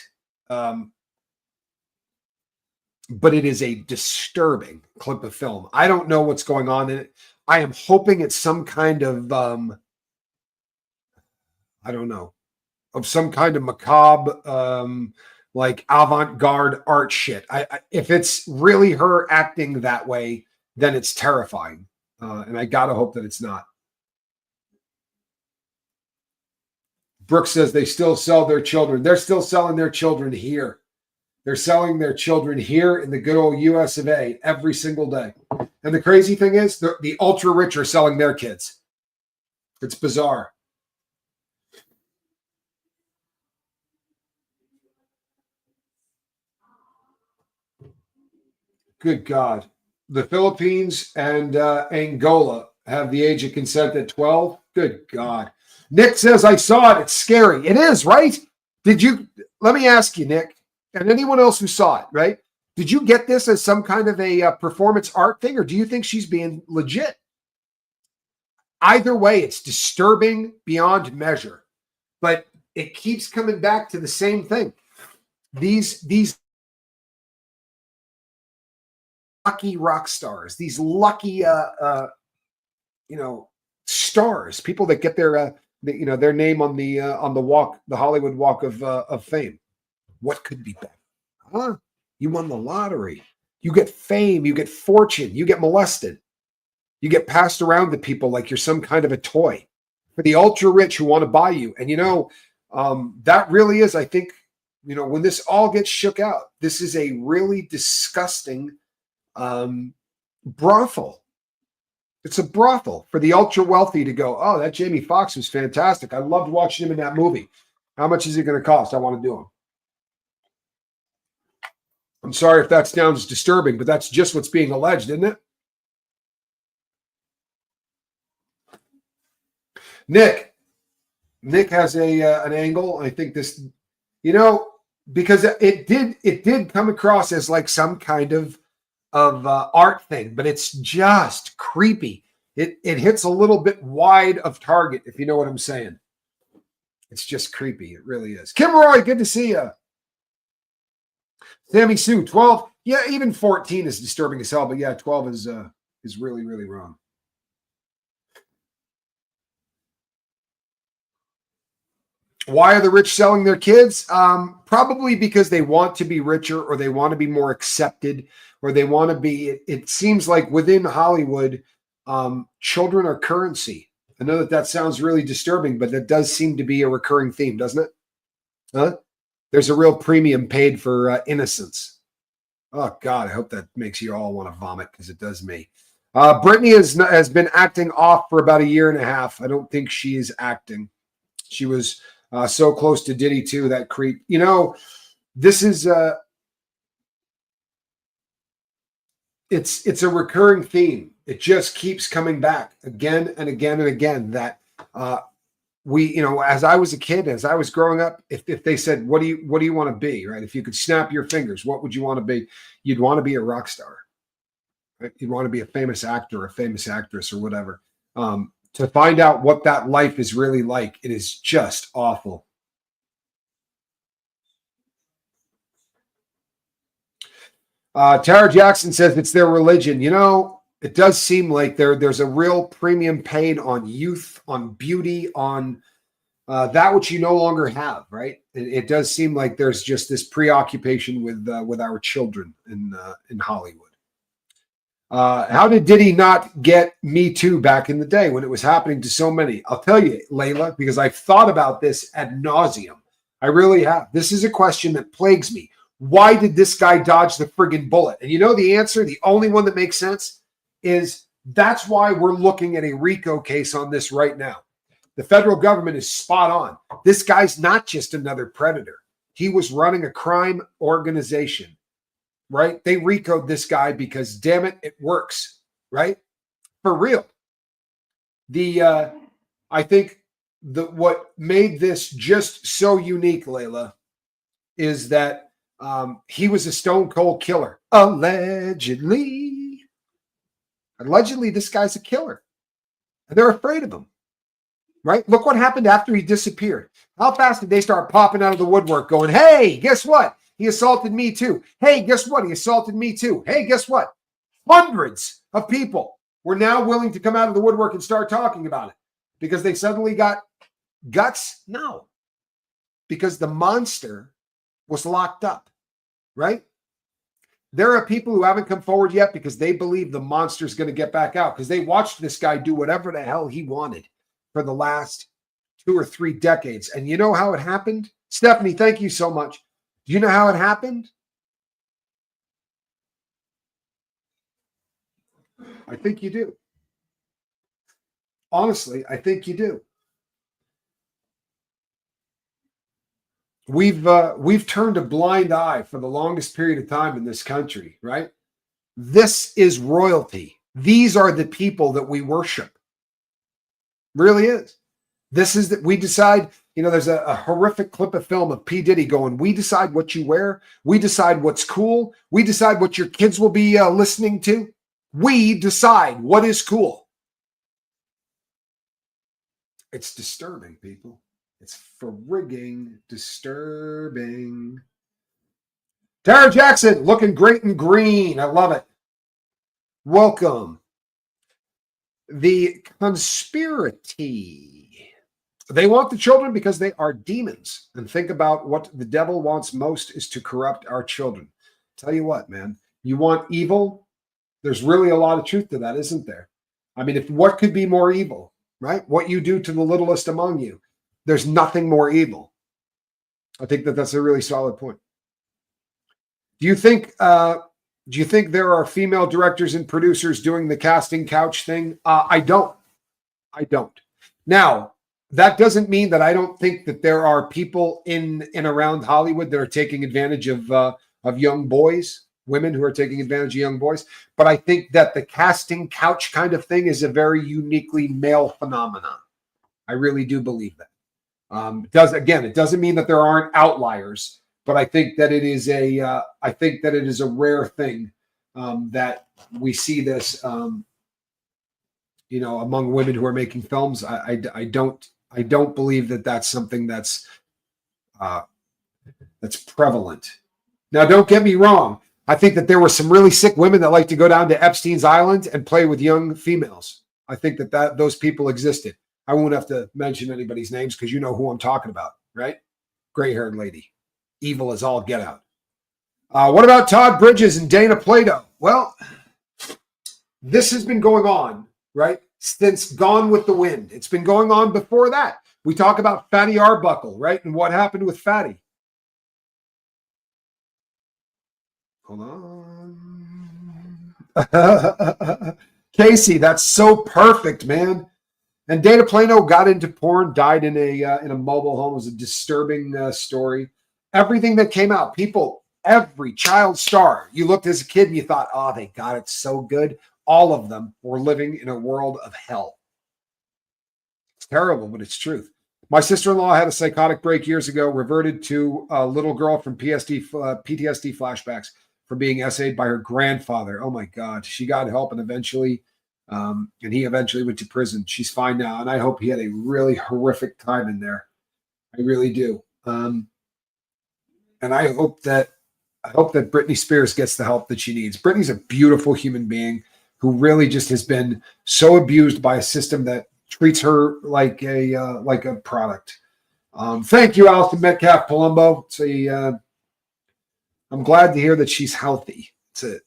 Speaker 1: But it is a disturbing clip of film. I don't know what's going on in it. I am hoping it's some kind of, I don't know, of some kind of macabre, like avant-garde art shit. If it's really her acting that way, then it's terrifying. And I got to hope that it's not. Brooks says they still sell their children. They're still selling their children here. They're selling their children here in the good old US of A every single day. And the crazy thing is the ultra rich are selling their kids. It's bizarre. Good God. The Philippines and Angola have the age of consent at 12. Good God. Nick says, I saw it. It's scary. It is, right? Let me ask you, Nick, and anyone else who saw it, right? Did you get this as some kind of a performance art thing, or do you think she's being legit? Either way, it's disturbing beyond measure, but it keeps coming back to the same thing. These lucky rock stars, these lucky, stars, people that get their name on the walk, the Hollywood Walk of Fame. What could be better? Huh? You won the lottery. You get fame. You get fortune. You get molested. You get passed around to people like you're some kind of a toy. For the ultra rich who want to buy you, and that really is, I think, when this all gets shook out, this is a really disgusting brothel. It's a brothel for the ultra wealthy to go, oh, that Jamie Foxx was fantastic. I loved watching him in that movie. How much is it going to cost? I want to do him. I'm sorry if that sounds disturbing, but that's just what's being alleged, isn't it? Nick has an angle. I think this, because it did come across as like some kind of art thing, but it's just creepy. It hits a little bit wide of target, if you know what I'm saying. It's just creepy. It really is. Kim Roy, good to see you. Sammy Sue, 12. Yeah, even 14 is disturbing as hell, but yeah, 12 is really, really wrong. Why are the rich selling their kids? Probably because they want to be richer, or they want to be more accepted, or they want to be, it seems like within Hollywood, children are currency. I know that sounds really disturbing, but that does seem to be a recurring theme, doesn't it? Huh? There's a real premium paid for innocence. Oh, God, I hope that makes you all want to vomit, because it does me. Britney has been acting off for about 1.5 years. I don't think she is acting. She was so close to Diddy, too, that creep. You know, this is... It's a recurring theme. It just keeps coming back again and again and again, that we, as I was a kid, as I was growing up, if they said, what do you want to be, right? If you could snap your fingers, what would you want to be? You'd want to be a rock star, right? You'd want to be a famous actor, a famous actress, or whatever. To find out what that life is really like, it is just awful. Tara Jackson says it's their religion. It does seem like there's a real premium paid on youth, on beauty, on that which you no longer have, right? It does seem like there's just this preoccupation with our children in Hollywood. How did Diddy not get Me Too back in the day when it was happening to so many? I'll tell you, Layla, because I've thought about this ad nauseum. I really have. This is a question that plagues me. Why did this guy dodge the friggin' bullet? And the answer, the only one that makes sense, is that's why we're looking at a RICO case on this right now. The federal government is spot on. This guy's not just another predator. He was running a crime organization, right? They RICO'd this guy because, damn it, it works, right? For real. I think what made this just so unique, Layla, is that he was a stone cold killer. Allegedly, this guy's a killer. And they're afraid of him, right? Look what happened after he disappeared. How fast did they start popping out of the woodwork going, hey, guess what? He assaulted me too. Hey, guess what? He assaulted me too. Hey, guess what? Hundreds of people were now willing to come out of the woodwork and start talking about it because they suddenly got guts. No, because the monster was locked up, right? There are people who haven't come forward yet because they believe the monster's going to get back out because they watched this guy do whatever the hell he wanted for the last 2 or 3 decades. And you know how it happened? Stephanie, thank you so much. Do you know how it happened? I think you do. Honestly, I think you do. We've turned a blind eye for the longest period of time in this country, right? This is royalty. These are the people that we worship. Really is. This is that we decide, there's a horrific clip of film of P. Diddy going, we decide what you wear. We decide what's cool. We decide what your kids will be listening to. We decide what is cool. It's disturbing, people. It's frigging disturbing. Tara Jackson, looking great and green. I love it. Welcome. The conspiracy. They want the children because they are demons. And think about what the devil wants most is to corrupt our children. Tell you what, man, you want evil? There's really a lot of truth to that, isn't there? I mean, what could be more evil, right? What you do to the littlest among you. There's nothing more evil. I think that's a really solid point. Do you think there are female directors and producers doing the casting couch thing? I don't. Now, that doesn't mean that I don't think that there are people in and around Hollywood that are taking advantage of young boys, women who are taking advantage of young boys. But I think that the casting couch kind of thing is a very uniquely male phenomenon. I really do believe that. It doesn't mean that there aren't outliers, but I think that it is a rare thing that we see this, among women who are making films. I don't believe that that's something that's prevalent. Now, don't get me wrong. I think that there were some really sick women that like to go down to Epstein's Island and play with young females. I think that those people existed. I won't have to mention anybody's names because you know who I'm talking about, right? Gray-haired lady. Evil as all get out. What about Todd Bridges and Dana Plato? Well, this has been going on, right, since Gone with the Wind. It's been going on before that. We talk about Fatty Arbuckle, right? And what happened with Fatty. Hold on. Casey, that's so perfect, man. And Dana Plano got into porn, died in a mobile home. It was a disturbing story. Everything that came out, people, every child star, you looked as a kid and you thought, oh, they got it so good. All of them were living in a world of hell. It's terrible, but it's truth. My sister-in-law had a psychotic break years ago, reverted to a little girl from PTSD flashbacks for being essayed by her grandfather. Oh my God. She got help and eventually, and he eventually went to prison. She's fine now. And I hope he had a really horrific time in there. I really do. And I hope that Britney Spears gets the help that she needs. Britney's a beautiful human being who really just has been so abused by a system that treats her like a product. Thank you, Alison Metcalf Palumbo. I'm glad to hear that she's healthy. It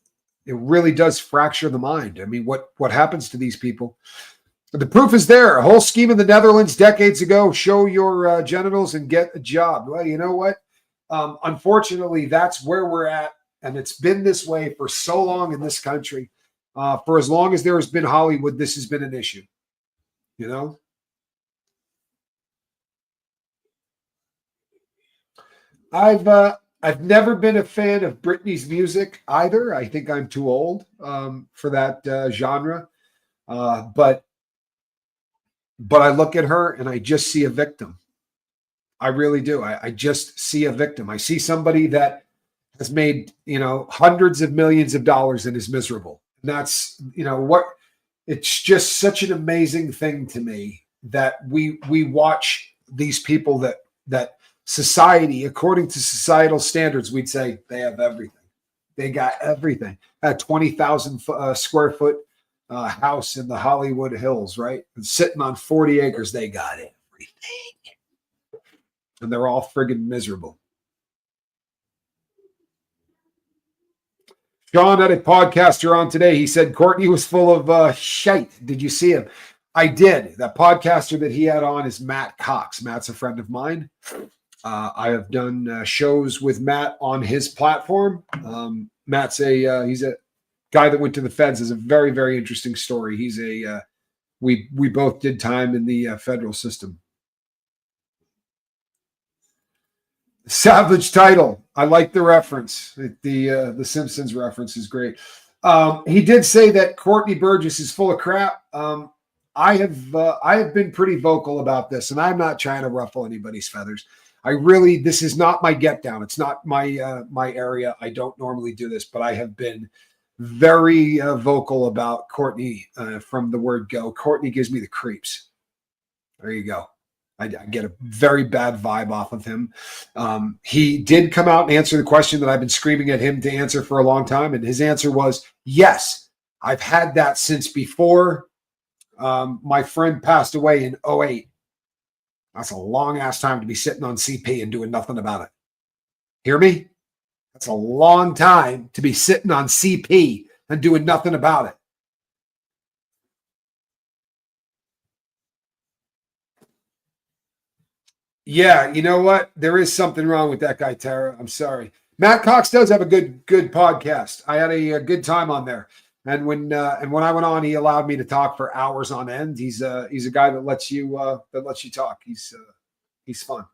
Speaker 1: really does fracture the mind. I mean, what happens to these people? The proof is there. A whole scheme in the Netherlands decades ago. Show your genitals and get a job. Well, you know what? Unfortunately, that's where we're at. And it's been this way for so long in this country. For as long as there has been Hollywood, this has been an issue. You know? I've never been a fan of Britney's music either. I think I'm too old for that genre. But I look at her and I just see a victim. I really do. I just see a victim. I see somebody that has made, hundreds of millions of dollars and is miserable. And that's, it's just such an amazing thing to me that we watch these people that society, according to societal standards, we'd say they have everything. They got everything. A 20,000 square foot house in the Hollywood Hills, right? And sitting on 40 acres, they got everything. And they're all friggin' miserable. Sean had a podcaster on today. He said Courtney was full of shite. Did you see him? I did. That podcaster that he had on is Matt Cox. Matt's a friend of mine. I have done shows with Matt on his platform. Matt's he's a guy that went to the feds. Is a very, very interesting story. He's we both did time in the federal system. Savage title. I like the reference. The Simpsons reference is great. He did say that Courtney Burgess is full of crap. I have been pretty vocal about this, and I'm not trying to ruffle anybody's feathers. This is not my get down. It's not my my area. I don't normally do this, but I have been very vocal about Courtney from the word go. Courtney gives me the creeps. There you go. I get a very bad vibe off of him. He did come out and answer the question that I've been screaming at him to answer for a long time. And his answer was, yes, I've had that since before my friend passed away in 2008. That's a long ass time to be sitting on CP and doing nothing about it. Hear me? That's a long time to be sitting on CP and doing nothing about it. Yeah, you know what? There is something wrong with that guy, Tara. I'm sorry. Matt Cox does have a good podcast. I had a good time on there. And when I went on, he allowed me to talk for hours on end. He's a guy that lets you talk. He's fun.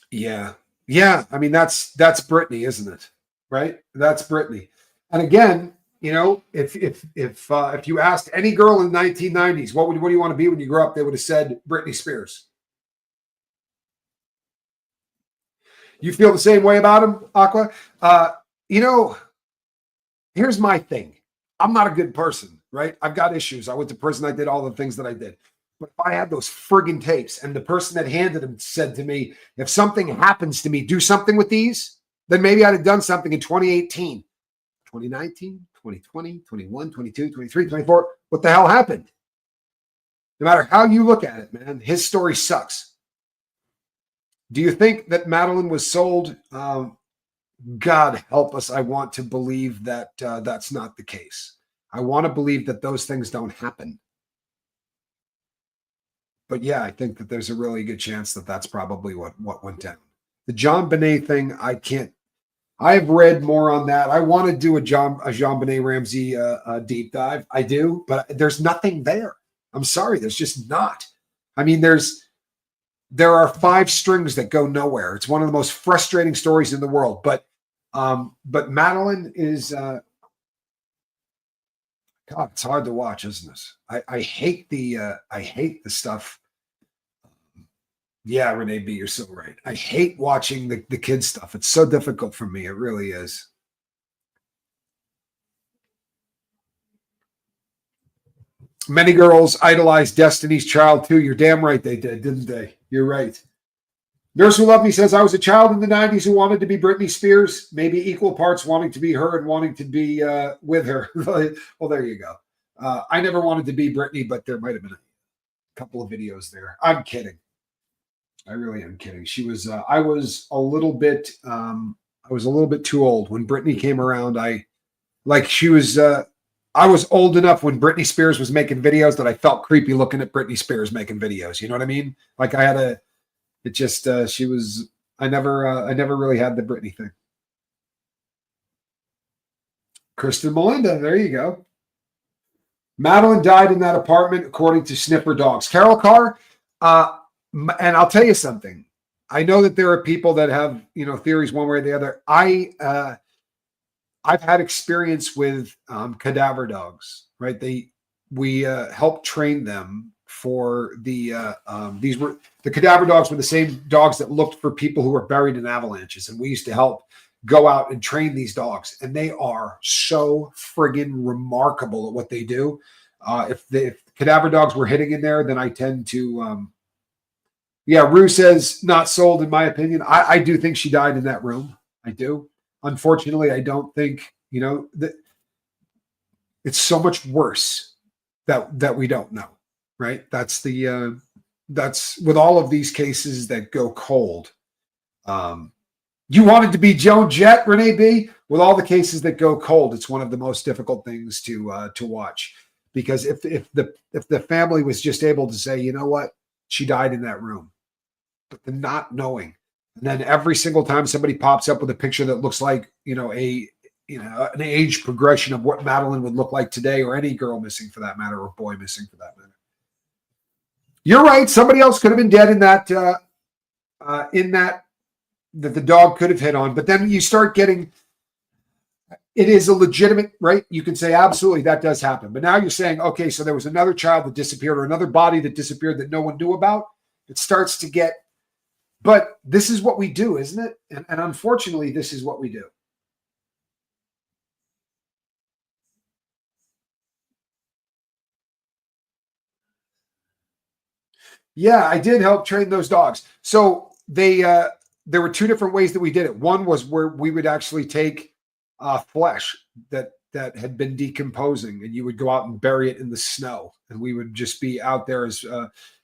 Speaker 1: Yeah. I mean, that's Britney, isn't it? Right? That's Britney. And again, if you asked any girl in the 1990s, what do you want to be when you grow up, they would have said Britney Spears. You feel the same way about him, Aqua? Here's my thing. I'm not a good person, right? I've got issues. I went to prison. I did all the things that I did. But if I had those friggin' tapes and the person that handed them said to me, if something happens to me, do something with these, then maybe I'd have done something in 2018, 2019, 2020, 21, 22, 23, 24. What the hell happened? No matter how you look at it, man, his story sucks. Do you think that Madeline was sold God help us. I want to believe that that's not the case. I want to believe that those things don't happen. But yeah, I think that there's a really good chance that that's probably what went down. The John Bonet thing, I can't. I've read more on that. I want to do a Jean Benet Ramsey deep dive. I do, but there's nothing there. I'm sorry, there's just not. I mean, there are 5 strings that go nowhere. It's one of the most frustrating stories in the world. But Madeline is God, it's hard to watch, isn't it? I hate the stuff. Yeah, Renee B, you're so right. I hate watching the kids stuff. It's so difficult for me. It really is. Many girls idolized Destiny's Child too. You're damn right they did, didn't they? You're right. Nurse Who Loved Me says, I was a child in the 90s who wanted to be Britney Spears, maybe equal parts wanting to be her and wanting to be with her. Well, there you go. I never wanted to be Britney, but there might have been a couple of videos there. I'm kidding. I really am kidding. She was. I was a little bit too old when Britney came around. I was old enough when Britney Spears was making videos that I felt creepy looking at Britney Spears making videos. You know what I mean? Like I had a. It just. She was. I never really had the Britney thing. Kristen Melinda. There you go. Madeline died in that apartment, according to Sniffer Dogs. Carol Carr. And I'll tell you something. I know that there are people that have, theories one way or the other. I've had experience with cadaver dogs, right? We helped train them for the cadaver dogs were the same dogs that looked for people who were buried in avalanches, and we used to help go out and train these dogs, and they are so friggin' remarkable at what they do. If cadaver dogs were hitting in there, then I tend to. Yeah, Rue says not sold in my opinion. I do think she died in that room. I do. Unfortunately, I don't think, that it's so much worse that we don't know, right? That's with all of these cases that go cold. You wanted to be Joan Jett, Renee B? With all the cases that go cold, it's one of the most difficult things to watch, because if the family was just able to say, you know what, she died in that room, but the not knowing, and then every single time somebody pops up with a picture that looks like an age progression of what Madeline would look like today, or any girl missing for that matter, or boy missing for that matter. You're right. Somebody else could have been dead in that that the dog could have hit on. But then you start getting, it is a legitimate, right? You can say, absolutely, that does happen. But now you're saying, okay, so there was another child that disappeared, or another body that disappeared that no one knew about. It starts to get, but this is what we do, isn't it? And unfortunately, this is what we do. Yeah, I did help train those dogs. So there were 2 different ways that we did it. One was where we would actually take flesh that had been decomposing, and you would go out and bury it in the snow, and we would just be out there as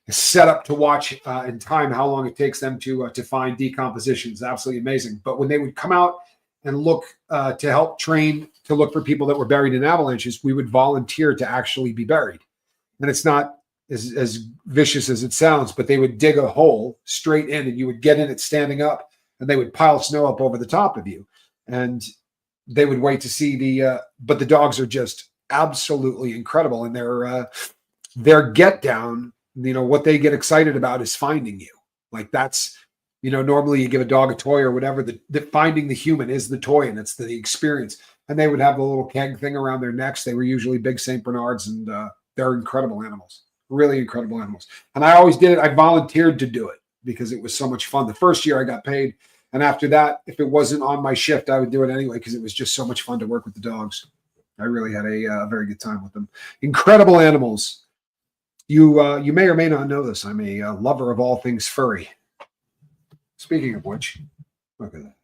Speaker 1: set up to watch in time how long it takes them to find decomposition. It's absolutely amazing. But when they would come out and look to help train to look for people that were buried in avalanches, we would volunteer to actually be buried. And it's not as vicious as it sounds, but they would dig a hole straight in, and you would get in it standing up, and they would pile snow up over the top of you, and they would wait to see but the dogs are just absolutely incredible, and their get down, what they get excited about is finding you. Like that's, normally you give a dog a toy or whatever, the finding the human is the toy, and it's the experience. And they would have the little keg thing around their necks. They were usually big St. Bernards, and they're incredible animals. Really incredible animals. And I always did it. I volunteered to do it because it was so much fun. The first year I got paid. And after that, if it wasn't on my shift, I would do it anyway because it was just so much fun to work with the dogs. I really had a very good time with them. Incredible animals. You may or may not know this. I'm a lover of all things furry. Speaking of which, look at that.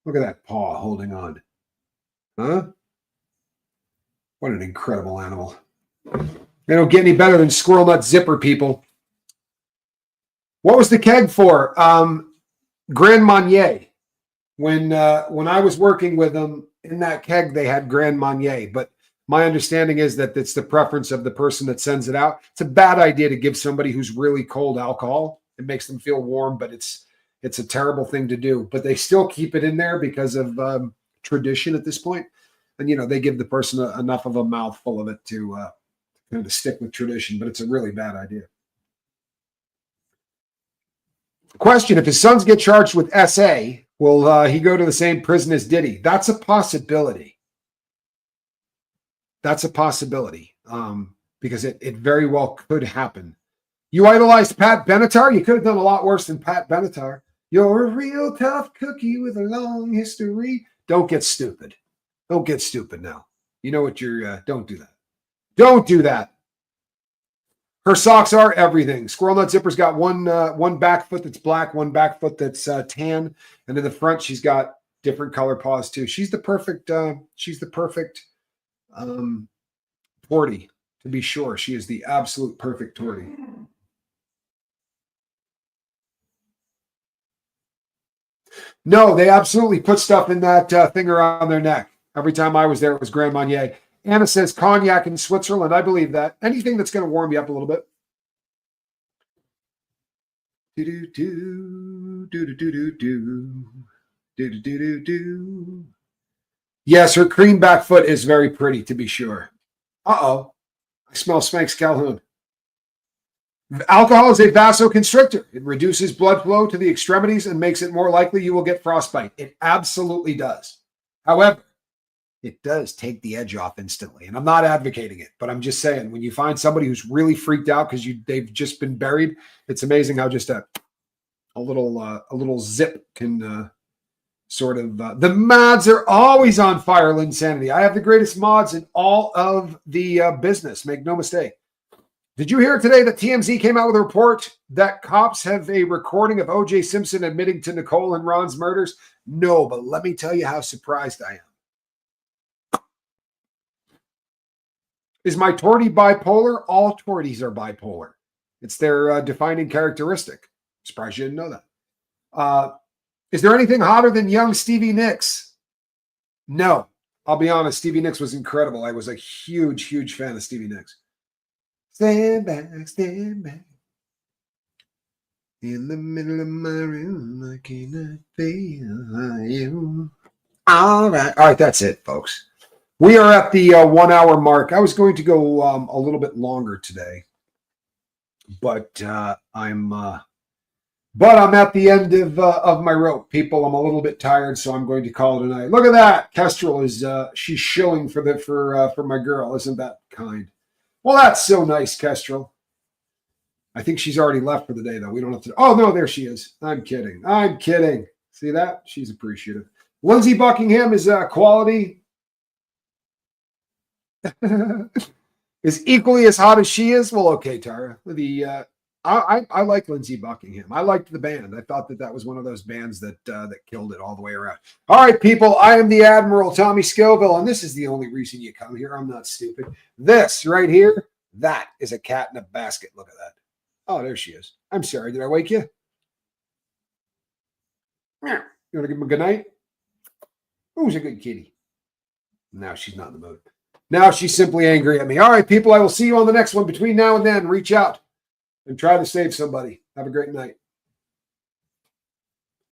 Speaker 1: Look at that paw holding on. Huh? What an incredible animal. They don't get any better than Squirrel Nut Zipper, people. What was the keg for? Grand Marnier when I was working with them in that keg, they had Grand Marnier, but my understanding is that it's the preference of the person that sends it out. It's a bad idea to give somebody who's really cold alcohol. It makes them feel warm, but it's a terrible thing to do. But they still keep it in there because of tradition at this point. And, they give the person enough of a mouthful of it to stick with tradition, but it's a really bad idea. Question: if his sons get charged with SA, will he go to the same prison as Diddy? That's a possibility. That's a possibility because it very well could happen. You idolized Pat Benatar? You could have done a lot worse than Pat Benatar. You're a real tough cookie with a long history. Don't get stupid. Don't get stupid now. You know what you're... don't do that. Don't do that. Her socks are everything. Squirrel Nut Zipper's got one back foot that's black, one back foot that's tan, and in the front she's got different color paws too. She's the perfect tortie, to be sure. She is the absolute perfect tortie. No, they absolutely put stuff in that thing around their neck. Every time I was there, it was Grand Marnier. Anna says cognac in Switzerland. I believe that. Anything that's going to warm you up a little bit. Yes, her cream back foot is very pretty, to be sure. Uh-oh. I smell Spanx Calhoun. Alcohol is a vasoconstrictor. It reduces blood flow to the extremities and makes it more likely you will get frostbite. It absolutely does. However, it does take the edge off instantly. And I'm not advocating it, but I'm just saying, when you find somebody who's really freaked out because they've just been buried, it's amazing how just a little zip can the mods are always on fire, Linsanity. I have the greatest mods in all of the business. Make no mistake. Did you hear today that TMZ came out with a report that cops have a recording of O.J. Simpson admitting to Nicole and Ron's murders? No, but let me tell you how surprised I am. Is my tortie bipolar? All torties are bipolar. It's their defining characteristic. Surprised you didn't know that. Is there anything hotter than young Stevie Nicks? No. I'll be honest, Stevie Nicks was incredible. I was a huge, huge fan of Stevie Nicks. Stand back, stand back. In the middle of my room, I cannot feel you. All right, that's it, folks. We are at the 1 hour mark. I was going to go a little bit longer today, but I'm at the end of my rope, people. I'm a little bit tired, so I'm going to call it a night. Look at that. Kestrel is she's shilling for my girl. Isn't that kind? Well, that's so nice, Kestrel. I think she's already left for the day, though. We don't have to. Oh no, there she is. I'm kidding. I'm kidding. See that? She's appreciative. Lindsey Buckingham is quality. Is equally as hot as she is. Well, okay, Tara. I like Lindsey Buckingham. I liked the band. I thought that was one of those bands that killed it all the way around. All right, people. I am the Admiral Tommy Scoville, and this is the only reason you come here. I'm not stupid. This right here, that is a cat in a basket. Look at that. Oh, there she is. I'm sorry. Did I wake you? You want to give him a good night? Who's a good kitty? Now she's not in the mood. Now she's simply angry at me. All right, people. I will see you on the next one. Between now and then, reach out and try to save somebody. Have a great night.